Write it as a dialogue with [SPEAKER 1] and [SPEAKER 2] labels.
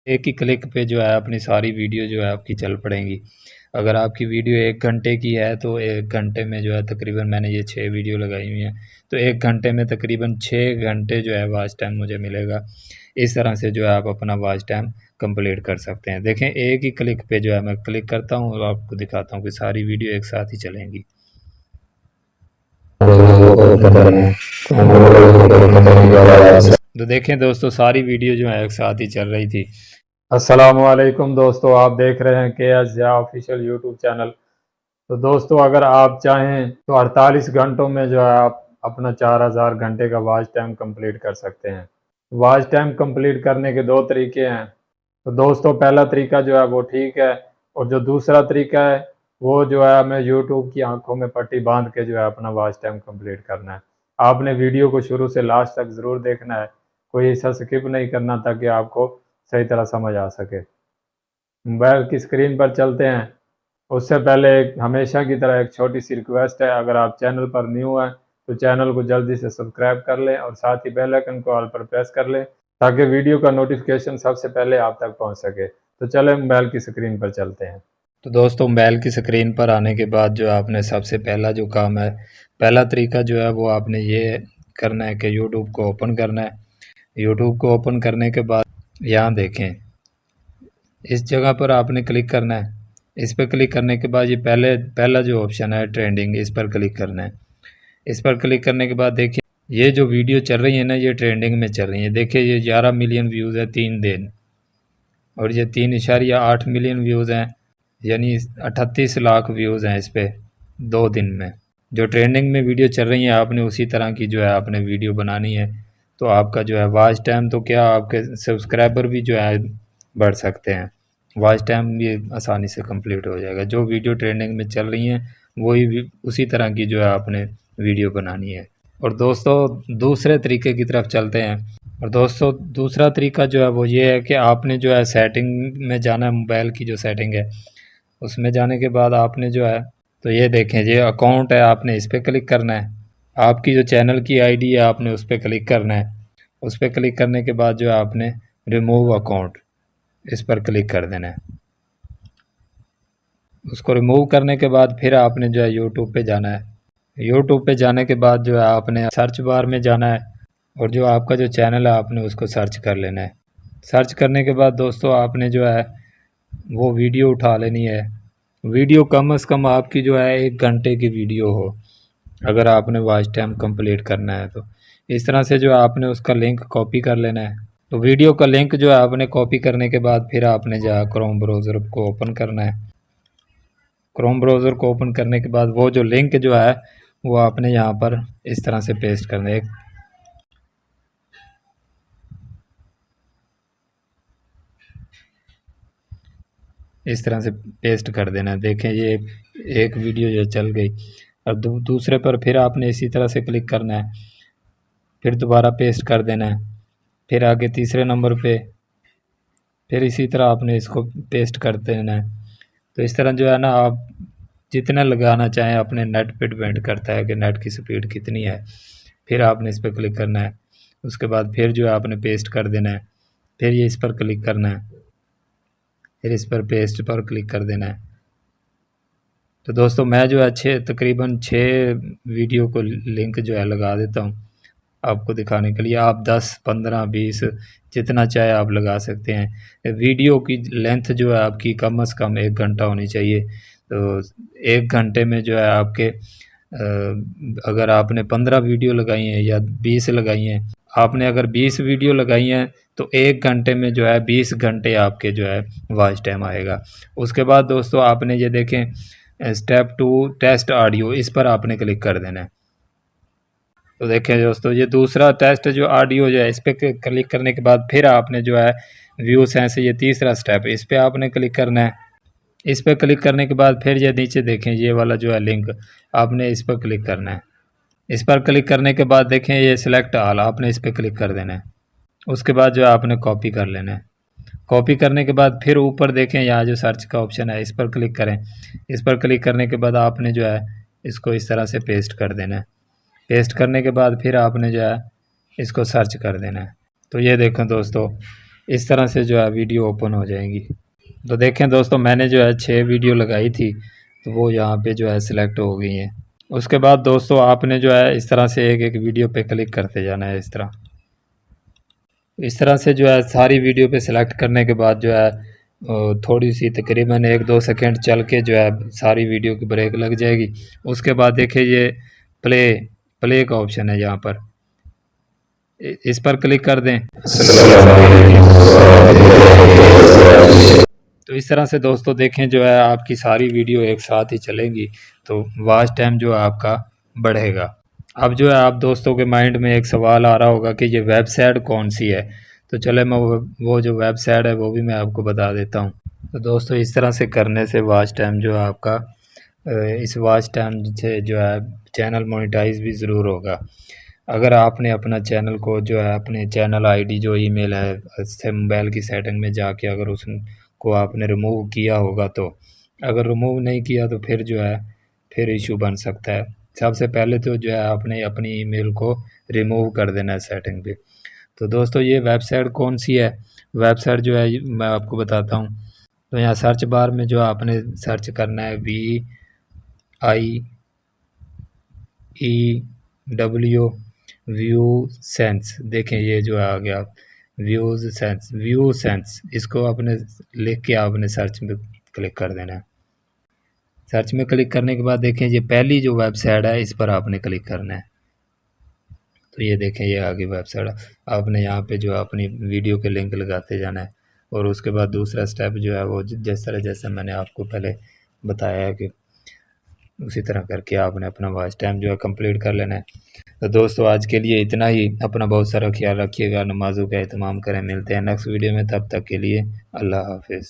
[SPEAKER 1] एक ही क्लिक पे जो है अपनी सारी वीडियो जो है आपकी चल पड़ेंगी। अगर आपकी वीडियो 1 घंटे की है तो 1 घंटे में जो है तकरीबन मैंने ये 6 वीडियो लगाई हुई हैं, तो 1 घंटे में तकरीबन 6 घंटे जो है वॉच टाइम मुझे मिलेगा। इस तरह से जो है आप अपना वॉच टाइम कंप्लीट कर सकते हैं। देखें एक ही क्लिक पे जो है मैं क्लिक करता हूँ और आपको दिखाता हूँ कि सारी वीडियो एक साथ ही चलेंगी। तो देखें दोस्तों सारी वीडियो जो है एक साथ ही चल रही थी। अस्सलामुअलैकुम दोस्तों, आप देख रहे हैं KS Zia official YouTube channel. तो दोस्तों अगर आप चाहें तो 48 घंटों में जो है आप अपना 4000 घंटे का वॉच टाइम कंप्लीट कर सकते हैं। वॉच टाइम कंप्लीट करने के 2 तरीके हैं। तो दोस्तों पहला तरीका जो है वो ठीक है, और जो दूसरा तरीका है वो जो है हमें यूट्यूब की आंखों में पट्टी बांध के जो है अपना वॉच टाइम कंप्लीट करना है। आपने वीडियो को शुरू से लास्ट तक ज़रूर देखना है, कोई हिस्सा स्किप नहीं करना ताकि आपको सही तरह समझ आ सके। मोबाइल की स्क्रीन पर चलते हैं। उससे पहले एक हमेशा की तरह एक छोटी सी रिक्वेस्ट है, अगर आप चैनल पर न्यू हैं तो चैनल को जल्दी से सब्सक्राइब कर लें और साथ ही बेल आइकन को ऑल पर प्रेस कर लें ताकि वीडियो का नोटिफिकेशन सबसे पहले आप तक पहुंच सके। तो चलें मोबाइल की स्क्रीन पर चलते हैं। तो दोस्तों मोबाइल की स्क्रीन पर आने के बाद जो आपने सबसे पहला जो काम है, पहला तरीका जो है वो आपने ये करना है कि यूट्यूब को ओपन करना है। यूट्यूब को ओपन करने के बाद यहाँ देखें इस जगह पर आपने क्लिक करना है। इस पर क्लिक करने के बाद ये पहला जो ऑप्शन है ट्रेंडिंग, इस पर क्लिक करना है। इस पर क्लिक करने के बाद देखिए ये जो वीडियो चल रही है ना ये ट्रेंडिंग में चल रही है। देखिए ये 11 मिलियन व्यूज़ है 3 दिन, और ये 3.8 मिलियन व्यूज़ हैं, यानी 38 लाख व्यूज़ हैं इस पर 2 दिन में। जो ट्रेंडिंग में वीडियो चल रही है आपने उसी तरह की जो है आपने वीडियो बनानी है, तो आपका जो है वॉच टाइम तो क्या आपके सब्सक्राइबर भी जो है बढ़ सकते हैं। वॉच टाइम भी आसानी से कंप्लीट हो जाएगा। जो वीडियो ट्रेंडिंग में चल रही हैं वही भी उसी तरह की जो है आपने वीडियो बनानी है। और दोस्तों दूसरे तरीके की तरफ चलते हैं। और दोस्तों दूसरा तरीका जो है वो ये है कि आपने जो है सेटिंग में जाना है। मोबाइल की जो सेटिंग है उसमें जाने के बाद आपने जो है तो ये देखें ये अकाउंट है, आपने इस पर क्लिक करना है। आपकी जो चैनल की आईडी है आपने उस पर क्लिक करना है। उस पर क्लिक करने के बाद जो है आपने रिमूव अकाउंट इस पर क्लिक कर देना है। उसको रिमूव करने के बाद फिर आपने जो है यूट्यूब पे जाना है। यूट्यूब पे जाने के बाद जो है आपने सर्च बार में जाना है, और जो आपका जो चैनल है आपने उसको सर्च कर लेना है। सर्च करने के बाद दोस्तों आपने जो है वो वीडियो उठा लेनी है। वीडियो कम से कम आपकी जो है 1 घंटे की वीडियो हो, अगर आपने वॉच टाइम कंप्लीट करना है तो। इस तरह से जो है आपने उसका लिंक कॉपी कर लेना है। तो वीडियो का लिंक जो है आपने कॉपी करने के बाद फिर आपने जो है क्रोम ब्राउज़र को ओपन करना है। क्रोम ब्राउज़र को ओपन करने के बाद वो जो लिंक जो है वो आपने यहाँ पर इस तरह से पेस्ट करना है। इस तरह से पेस्ट कर देना है। देखें ये एक वीडियो जो चल गई। और दूसरे पर फिर आपने इसी तरह से क्लिक करना है, फिर दोबारा पेस्ट कर देना है। फिर आगे तीसरे नंबर पे फिर इसी तरह आपने इसको पेस्ट कर देना है। तो इस तरह जो है ना आप जितना लगाना चाहें अपने नेट पे डिपेंड करता है कि नेट की स्पीड कितनी है। फिर आपने इस पर क्लिक करना है। उसके बाद फिर जो है आपने पेस्ट कर देना है। फिर ये इस पर क्लिक करना है, फिर इस पर पेस्ट पर क्लिक कर देना है। तो दोस्तों मैं जो है तकरीबन 6 वीडियो को लिंक जो है लगा देता हूँ आपको दिखाने के लिए। आप 10, 15, 20 जितना चाहे आप लगा सकते हैं। वीडियो की लेंथ जो है आपकी कम से कम 1 घंटा होनी चाहिए। तो 1 घंटे में जो है आपके अगर आपने 15 वीडियो लगाई हैं या 20 लगाई हैं, आपने अगर 20 वीडियो लगाई हैं तो 1 घंटे में जो है 20 घंटे आपके जो है वॉच टाइम आएगा। उसके बाद दोस्तों आपने ये देखें स्टेप 2 टेस्ट ऑडियो, इस पर आपने क्लिक कर देना है। तो देखें दोस्तों ये दूसरा टेस्ट जो ऑडियो जो है इस पर क्लिक करने के बाद फिर आपने जो है व्यू सेंस, ये तीसरा स्टेप, इस पर आपने क्लिक करना है। इस पर क्लिक करने के बाद फिर ये नीचे देखें ये वाला जो है लिंक, आपने इस पर क्लिक करना है। इस पर क्लिक करने के बाद देखें ये सिलेक्ट ऑल, आपने इस पर क्लिक कर देना है। उसके बाद जो है आपने कॉपी कर लेना है। कॉपी करने के बाद फिर ऊपर देखें यहाँ जो सर्च का ऑप्शन है इस पर क्लिक करें। इस पर क्लिक करने के बाद आपने जो है इसको इस तरह से पेस्ट कर देना है। पेस्ट करने के बाद फिर आपने जो है इसको सर्च कर देना है। तो ये देखो दोस्तों इस तरह से जो है वीडियो ओपन हो जाएंगी। तो देखें दोस्तों, मैंने जो है 6 वीडियो लगाई थी, तो वो यहाँ पे जो है सिलेक्ट हो गई हैं। उसके बाद दोस्तों आपने जो है इस तरह से एक एक वीडियो पे क्लिक करते जाना है। इस तरह से जो है सारी वीडियो पे सिलेक्ट करने के बाद जो है थोड़ी सी तकरीबन 1-2 सेकंड चल के जो है सारी वीडियो की ब्रेक लग जाएगी। उसके बाद देखिए ये प्ले प्ले का ऑप्शन है यहाँ पर, इस पर क्लिक कर दें। तो इस तरह से दोस्तों देखें जो है आपकी सारी वीडियो एक साथ ही चलेंगी, तो वॉच टाइम जो है आपका बढ़ेगा। अब जो है आप दोस्तों के माइंड में एक सवाल आ रहा होगा कि ये वेबसाइट कौन सी है, तो चले मैं वो जो वेबसाइट है वो भी मैं आपको बता देता हूँ। तो दोस्तों इस तरह से करने से वॉच टाइम जो है आपका इस वॉच टाइम से जो है चैनल मोनेटाइज भी ज़रूर होगा। अगर आपने अपना चैनल को जो है अपने चैनल आईडी जो ईमेल है से मोबाइल की सेटिंग में जाके अगर उसको आपने रिमूव किया होगा, तो अगर रिमूव नहीं किया तो फिर जो है फिर इशू बन सकता है। सबसे पहले तो जो है आपने अपनी ईमेल को रिमूव कर देना है सेटिंग पे। तो दोस्तों ये वेबसाइट कौन सी है, वेबसाइट जो है मैं आपको बताता हूँ। तो यहाँ सर्च बार में जो आपने सर्च करना है VIEW व्यू सेंस। देखें ये जो आ गया व्यू सेंस, इसको आपने लिख के आपने सर्च में क्लिक कर देना है। सर्च में क्लिक करने के बाद देखें ये पहली जो वेबसाइट है इस पर आपने क्लिक करना है। तो ये देखें ये आगे वेबसाइट, आपने यहाँ पे जो अपनी वीडियो के लिंक लगाते जाना है। और उसके बाद दूसरा स्टेप जो है वो जिस तरह जैसे मैंने आपको पहले बताया है कि उसी तरह करके आपने अपना वॉच टाइम जो है कंप्लीट कर लेना है। तो दोस्तों आज के लिए इतना ही। अपना बहुत सारा ख्याल रखिएगा, नमाज़ों का एहतमाम करें। मिलते हैं नेक्स्ट वीडियो में, तब तक के लिए अल्लाह हाफिज़।